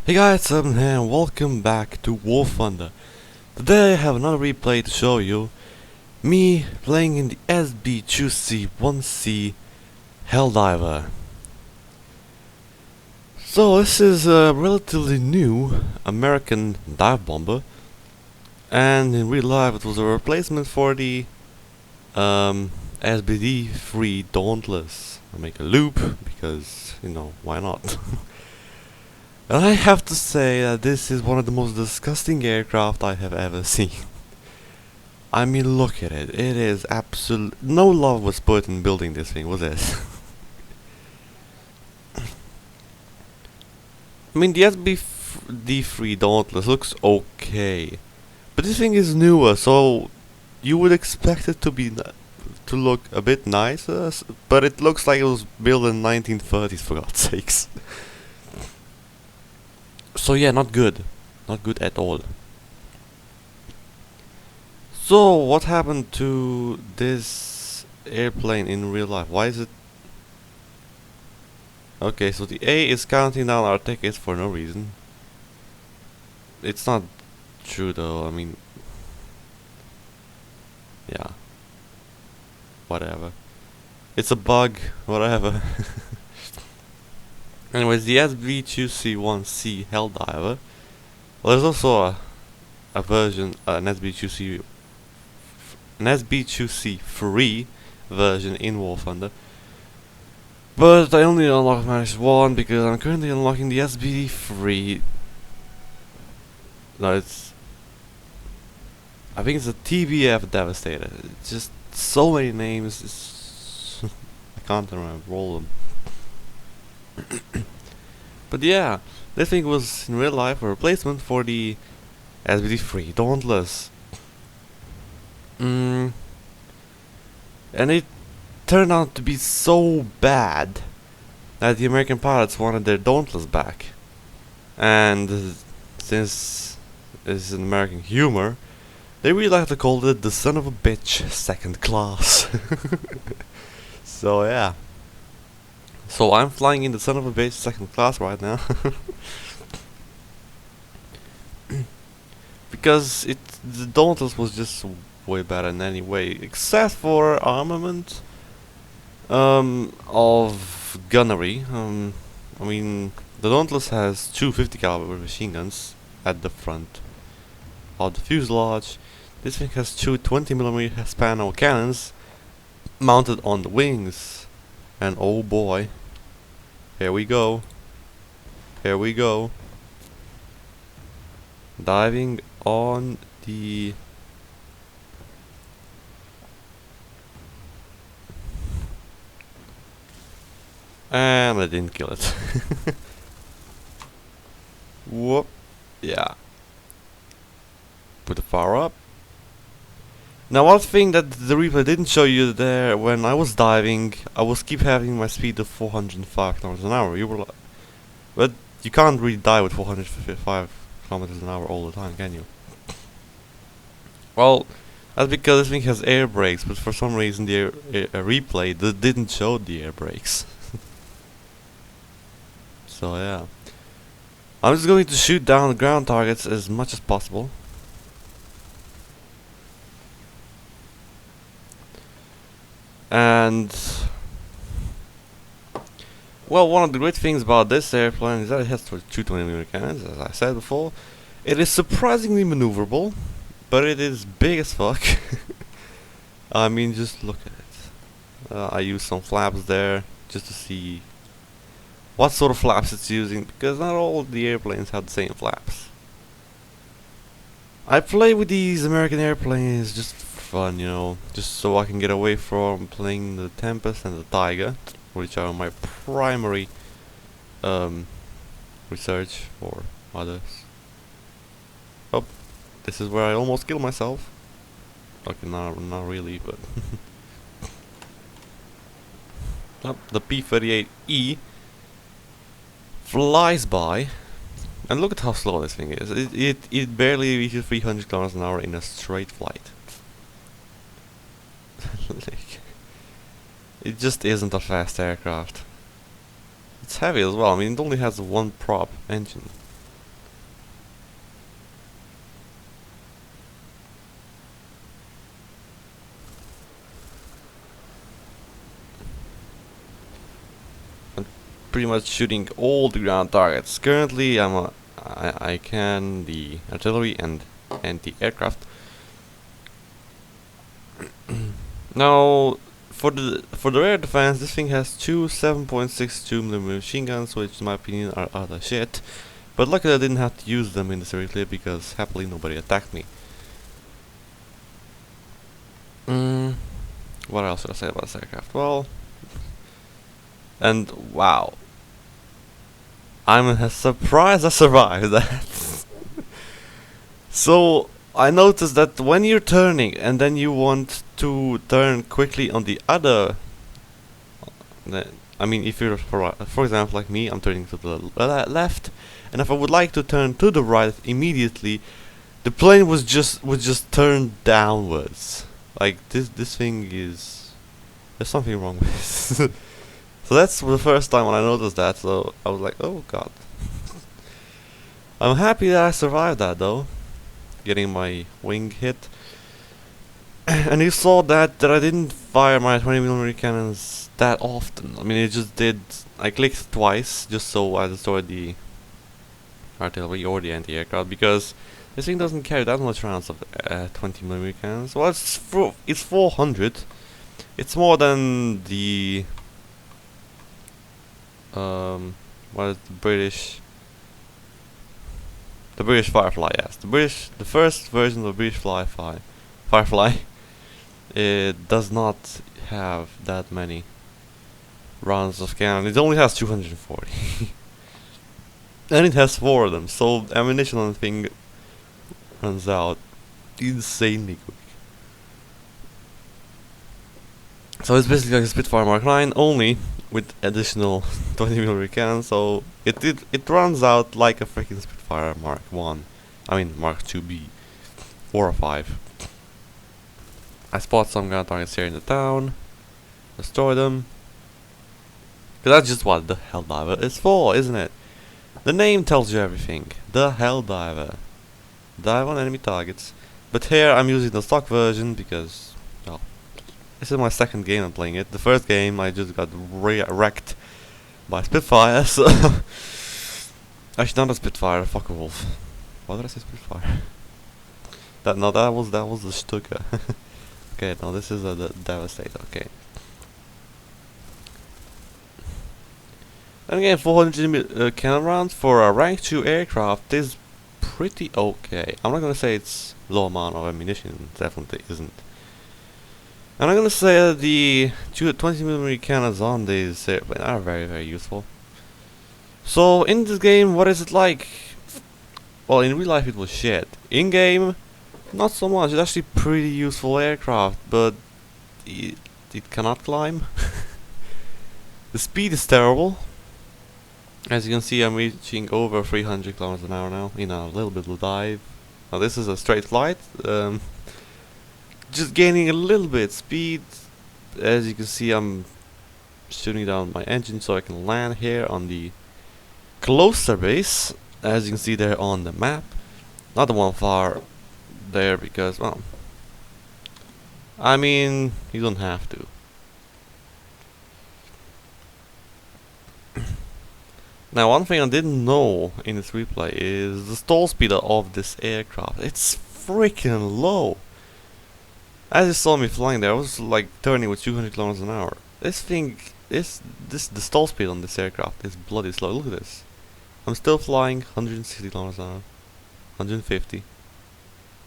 Hey guys, I'm here and welcome back to War Thunder. Today I have another replay to show you. Me playing in the SB2C-1C Helldiver. So this is a relatively new American dive bomber. And in real life it was a replacement for the SBD3 Dauntless. I make a loop because, you know, why not? And I have to say that this is one of the most disgusting aircraft I have ever seen. I mean, look at it. It is absolute. No love was put in building this thing, was it? I mean, the SB3 Dauntless looks okay, but this thing is newer, so you would expect it to be to look a bit nicer. But it looks like it was built in 1930s, for God's sakes. So yeah, not good. Not good at all. So what happened to this airplane in real life? Why is it... Okay, so the A is counting down our tickets for no reason. It's not true though, I mean... Yeah. Whatever. It's a bug, whatever. Anyways, the SB2C-1C Helldiver. Well, there's also a version, an SB2C free version in War Thunder. But I only unlocked -1 because I'm currently unlocking the SB3. No, it's... I think it's a TBF Devastator. It's just so many names. I can't remember all of them. But yeah, this thing was in real life a replacement for the SBD3 Dauntless. And it turned out to be so bad that the American pilots wanted their Dauntless back. And since this is an American humor, they really like to call it the son of a bitch second class. So yeah. So I'm flying in the son of a bitch second class right now. Because the Dauntless was just way better in any way, except for armament of gunnery. I mean, the Dauntless has two 50 caliber machine guns at the front of the fuselage. This thing has two 20mm Hispano cannons mounted on the wings. And oh boy, here we go. Here we go. Diving on the... And I didn't kill it. Whoop. Yeah. Put the fire up. Now one thing that the replay didn't show you there, when I was diving, I was keep having my speed of 405 kilometers an hour. You were like, but you can't really dive with 455 kilometers an hour all the time, can you? Well, that's because this thing has air brakes, but for some reason the replay didn't show the air brakes. So yeah, I'm just going to shoot down the ground targets as much as possible. And well, one of the great things about this airplane is that it has two 20mm cannons, as I said before. It is surprisingly maneuverable, but it is big as fuck. I mean, just look at it. I used some flaps there just to see what sort of flaps it's using, because not all the airplanes have the same flaps. I play with these American airplanes just for fun, you know, just so I can get away from playing the Tempest and the Tiger, which are my primary research for others. Oh, this is where I almost killed myself. Okay, not really, but oh, the P-38E flies by, and look at how slow this thing is. It barely reaches 300 kilometers an hour in a straight flight. Like, it just isn't a fast aircraft. It's heavy as well. I mean, it only has one prop engine. pretty much shooting all the ground targets. Currently, I can the artillery and anti-aircraft. Now, for the air defense, this thing has two 7.62mm machine guns, which in my opinion are other shit. But luckily I didn't have to use them in this area clear because happily nobody attacked me. What else should I say about this aircraft? Well, and wow, I'm surprised I survived that. So I noticed that when you're turning and then you want to turn quickly on the other, I mean, if you're for example like me, I'm turning to the left, and if I would like to turn to the right immediately, the plane would just turn downwards. Like this thing is, there's something wrong with this. So that's the first time when I noticed that. So I was like, oh god. I'm happy that I survived that though, getting my wing hit. And you saw that I didn't fire my 20mm cannons that often. I mean, it just did. I clicked twice just so I destroyed the artillery or the anti-aircraft, because this thing doesn't carry that much rounds of 20mm cannons. Well, it's 400. It's more than the what is the British Firefly? Yes, the first version of the British Firefly. It does not have that many rounds of cannon. It only has 240. And it has 4 of them, so ammunition on the thing runs out insanely quick. So it's basically like a Spitfire Mark 9, only with additional 20mm cannon, so it runs out like a freaking Spitfire Mark 1. I mean Mark 2B. 4 or 5. I spot some ground targets here in the town, destroy them. Cause that's just what the Helldiver is for, isn't it? The name tells you everything. The Helldiver. Dive on enemy targets. But here I'm using the stock version because, well, this is my second game I'm playing it. The first game I just got wrecked by Spitfire, so actually not a Spitfire, a Focke-Wulf. Why did I say Spitfire? That was the Stuka. Okay, no, this is the Devastator. Okay. And again, 400 cannon rounds for a rank 2 aircraft is pretty okay. I'm not gonna say it's low amount of ammunition, it definitely isn't. And I'm gonna say the 20mm cannons on these airplanes are very, very useful. So in this game, what is it like? Well, in real life it was shit. In game, not so much. It's actually pretty useful aircraft, but it cannot climb. The speed is terrible. As you can see, I'm reaching over 300 kilometers an hour now in a little bit of dive. Now this is a straight flight. Just gaining a little bit speed. As you can see, I'm shooting down my engine so I can land here on the closer base. As you can see there on the map. Not the one far there because, well, I mean, you don't have to. Now, one thing I didn't know in this replay is the stall speed of this aircraft. It's freaking low. As you saw me flying there, I was like turning with 200 kilometers an hour. This thing, the stall speed on this aircraft is bloody slow. Look at this. I'm still flying 160 kilometers an hour, 150,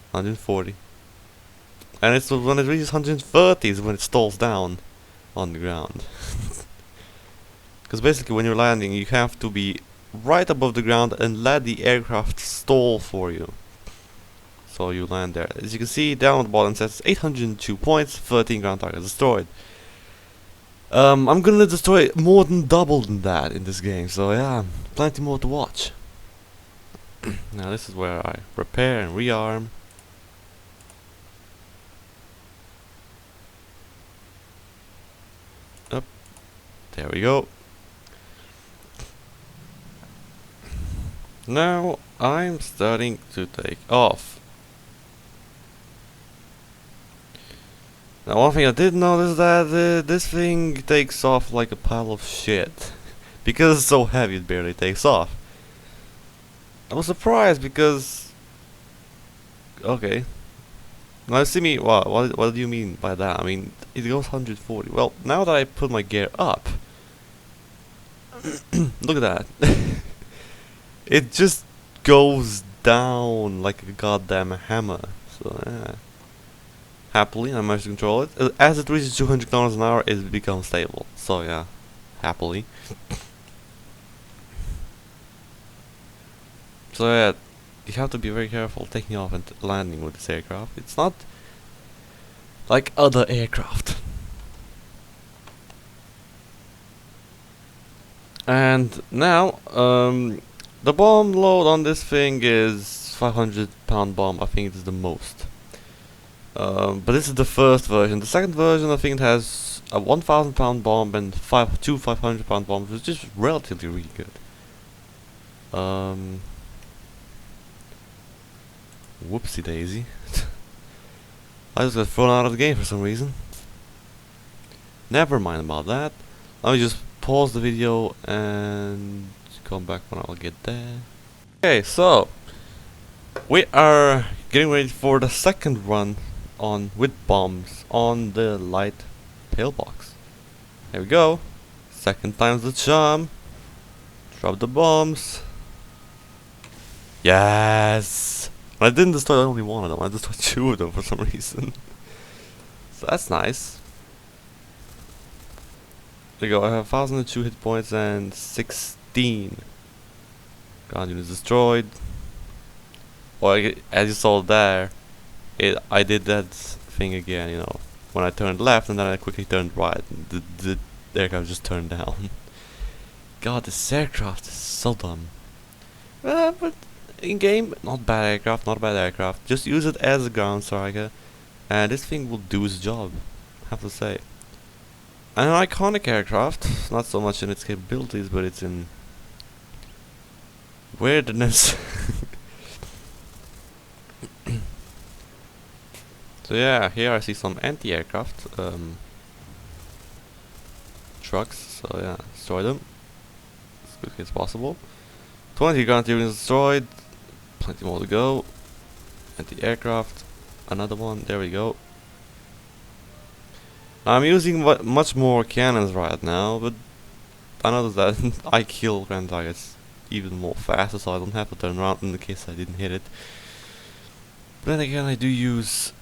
140, and it's when it reaches 130 is when it stalls down on the ground. Because basically when you're landing, you have to be right above the ground and let the aircraft stall for you. So you land there. As you can see, down at the bottom says 802 points, 13 ground targets destroyed. I'm gonna destroy more than double than that in this game, so yeah, plenty more to watch. Now this is where I repair and rearm. Up. There we go. Now I'm starting to take off. Now one thing I did notice that this thing takes off like a pile of shit. because it's so heavy it barely takes off. I was surprised because... Okay. Now see me, what do you mean by that? I mean, it goes 140. Well, now that I put my gear up, look at that. It just goes down like a goddamn hammer. So yeah. Happily, I managed to control it. As it reaches 200 kilometers an hour, it becomes stable. So yeah, happily. So yeah, you have to be very careful taking off and landing with this aircraft. It's not like other aircraft. And now, the bomb load on this thing is 500-pound bomb. I think it is the most. But this is the first version. The second version, I think it has a 1,000-pound bomb and two 500-pound bombs, which is relatively really good. Whoopsie daisy. I just got thrown out of the game for some reason. Never mind about that. Let me just pause the video and come back when I'll get there. Okay, so we are getting ready for the second run on with bombs on the light pillbox. Here we go. Second time's the charm. Drop the bombs. Yes. I didn't destroy only one of them. I destroyed two of them for some reason. So that's nice. There you go. I have 1,002 hit points and 16 ground units destroyed. Well, as you saw there, I did that thing again, you know, when I turned left and then I quickly turned right. The aircraft just turned down. God, this aircraft is so dumb. But in game, not bad aircraft, not a bad aircraft. Just use it as a ground striker, and this thing will do its job, I have to say. An iconic aircraft, not so much in its capabilities, but it's in weirdness. So yeah, here I see some anti-aircraft trucks, so yeah, destroy them as quickly as possible. 20 ground units destroyed, plenty more to go. Anti-aircraft, another one, there we go. I'm using much more cannons right now, but I noticed that I kill ground targets even more faster, so I don't have to turn around in the case I didn't hit it. But then again, I do use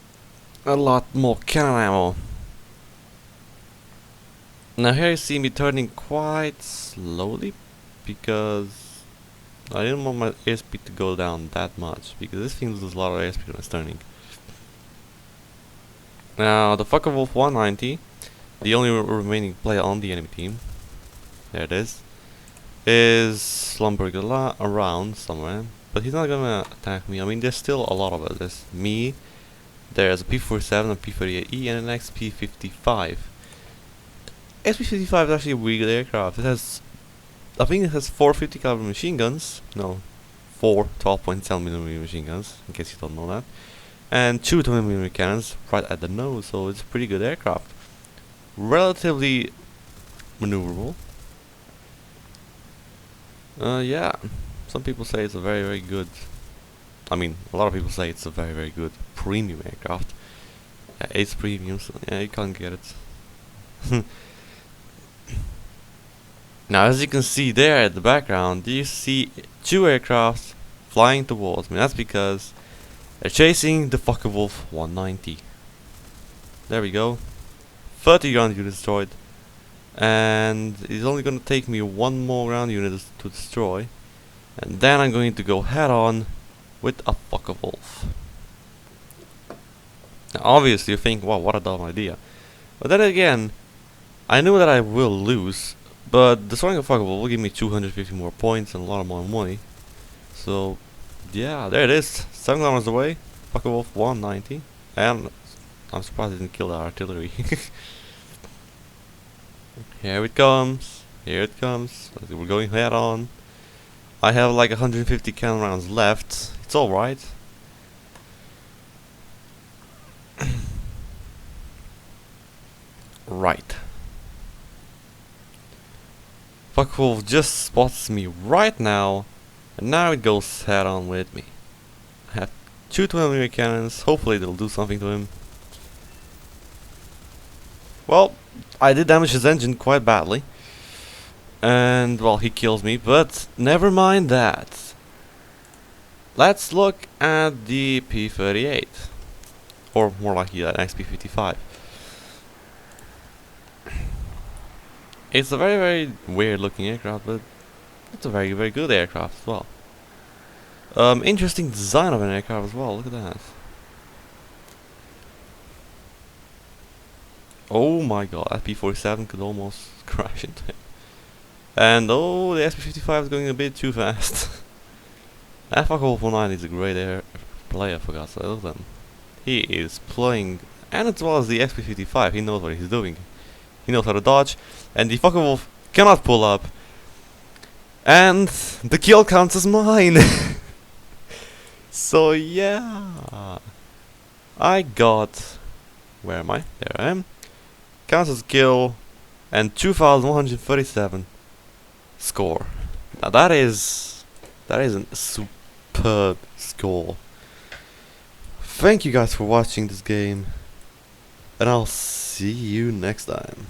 a lot more cannon ammo. Now here you see me turning quite slowly because I didn't want my airspeed to go down that much, because this thing loses a lot of airspeed when it's turning. Now the Focke-Wulf 190, the only remaining player on the enemy team, there it is slumbering around somewhere, but he's not gonna attack me. I mean, there's still a lot of it. There's me, there's a P-47, a P-38E, and an XP-55. XP-55 is actually a really good aircraft. It has, I think it has 4 50 caliber machine guns. No, 4 12.7mm machine guns, in case you don't know that. And 2 20mm cannons right at the nose, so it's a pretty good aircraft. Relatively maneuverable. Yeah, some people say it's a very, very good. I mean, a lot of people say it's a very, very good premium aircraft. Yeah, it's premium, so yeah, you can't get it. Now, as you can see there at the background, you see 2 aircraft flying towards me. That's because they're chasing the Focke-Wulf 190. There we go. 30 ground units destroyed. And it's only going to take me 1 more ground unit to destroy. And then I'm going to go head on with a Focke-Wulf. Now obviously you think, wow, what a dumb idea. But then again, I knew that I will lose. But destroying a Focke-Wulf will give me 250 more points and a lot more money. So yeah, there it is. 7 kilometers away. Focke-Wulf 190. And I'm surprised it didn't kill the artillery. Here it comes. Here it comes. We're going head on. I have like 150 cannon rounds left. It's alright. Right. Fuckwolf just spots me right now, and now it goes head on with me. I have 2 12mm cannons, hopefully they'll do something to him. Well, I did damage his engine quite badly. And, well, he kills me, but never mind that. Let's look at the P-38. Or more likely an XP-55. It's a very, very weird looking aircraft, but it's a very, very good aircraft as well. Interesting design of an aircraft as well, look at that. Oh my god, that P-47 could almost crash into him. And oh, the SB-55 is going a bit too fast. That Fuckwolf 19 is a great air player, for God's sake, look at him. He is playing, and as well as the SB-55, he knows what he's doing. He knows how to dodge, and the Fuckwolf cannot pull up. And the kill counts as mine! So yeah, I got, where am I? There I am. Counts as kill, and 2,137 score. Now that is a superb score. Thank you guys for watching this game, and I'll see you next time.